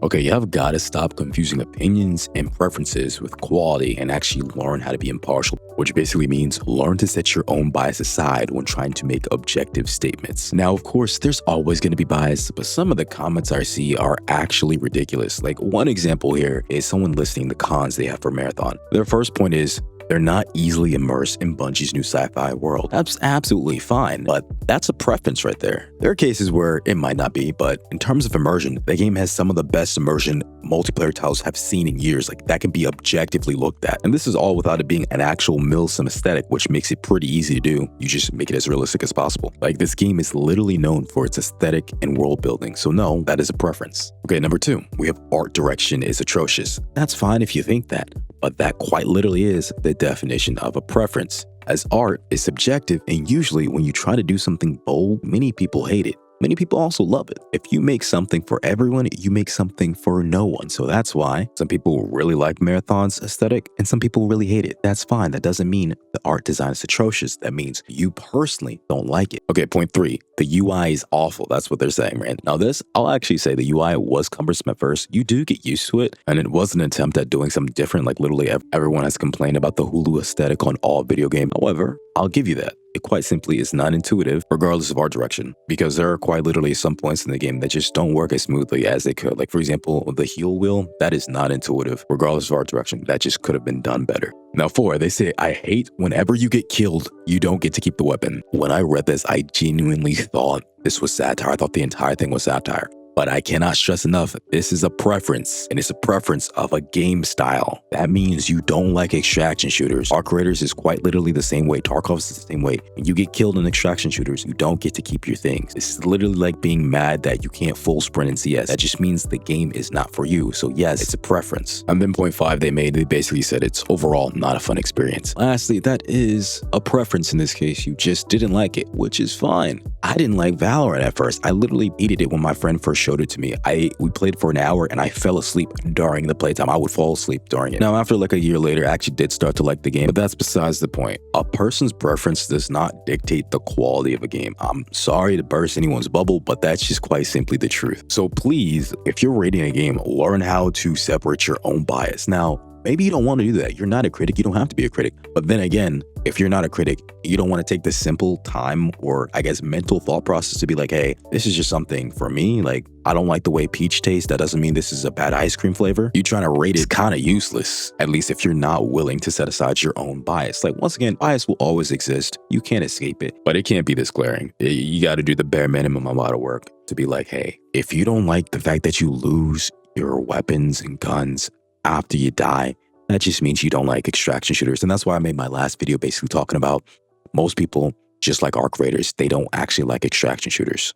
Okay, you have got to stop confusing opinions and preferences with quality and actually learn how to be impartial, which basically means learn to set your own bias aside when trying to make objective statements. Now, of course, there's always going to be bias, but some of the comments I see are actually ridiculous. Like one example here is someone listing the cons they have for Marathon. Their first point is, they're not easily immersed in Bungie's new sci-fi world. That's absolutely fine, but that's a preference right there. There are cases where it might not be, but in terms of immersion, the game has some of the best immersion multiplayer titles have seen in years. Like that can be objectively looked at. And this is all without it being an actual Milsim aesthetic, which makes it pretty easy to do. You just make it as realistic as possible. Like this game is literally known for its aesthetic and world building. So no, that is a preference. Okay, number 2, we have art direction is atrocious. That's fine if you think that, but that quite literally is the definition of a preference, as art is subjective, and usually when you try to do something bold, many people hate it. Many people also love it. If you make something for everyone, you make something for no one. So that's why some people really like Marathon's aesthetic and some people really hate it. That's fine. That doesn't mean the art design is atrocious. That means you personally don't like it. Okay, point 3. The UI is awful. That's what they're saying, right? Now this, I'll actually say the UI was cumbersome at first. You do get used to it, and it was an attempt at doing something different. Like literally everyone has complained about the Hulu aesthetic on all video games. However, I'll give you that. It quite simply is not intuitive, regardless of art direction, because there are quite literally some points in the game that just don't work as smoothly as they could. Like for example, the heal wheel, that is not intuitive, regardless of art direction. That just could have been done better. Now 4, they say, I hate whenever you get killed, you don't get to keep the weapon. When I read this, I genuinely thought this was satire. I thought the entire thing was satire. But I cannot stress enough, this is a preference, and it's a preference of a game style. That means you don't like extraction shooters. Arc Raiders is quite literally the same way. Tarkov is the same way. When you get killed in extraction shooters, you don't get to keep your things. This is literally like being mad that you can't full sprint in CS. That just means the game is not for you. So yes, it's a preference. And then point 5 they basically said it's overall not a fun experience. Lastly, that is a preference in this case. You just didn't like it, which is fine. I didn't like Valorant at first. I literally hated it when my friend first showed it to me. We played for an hour and I fell asleep during the playtime. I would fall asleep during it. Now, after like a year later, I actually did start to like the game, but that's besides the point. A person's preference does not dictate the quality of a game. I'm sorry to burst anyone's bubble, but that's just quite simply the truth. So please, if you're rating a game, learn how to separate your own bias. Now, maybe you don't want to do that. You're not a critic. You don't have to be a critic. But then again, if you're not a critic, you don't want to take the simple time or I guess mental thought process to be like, hey, this is just something for me. Like, I don't like the way peach tastes. That doesn't mean this is a bad ice cream flavor. You trying to rate it is kind of useless, at least if you're not willing to set aside your own bias. Like, once again, bias will always exist. You can't escape it, but it can't be this glaring. You got to do the bare minimum amount of work to be like, hey, if you don't like the fact that you lose your weapons and guns after you die, that just means you don't like extraction shooters. And that's why I made my last video basically talking about most people, just like Arc Raiders, they don't actually like extraction shooters.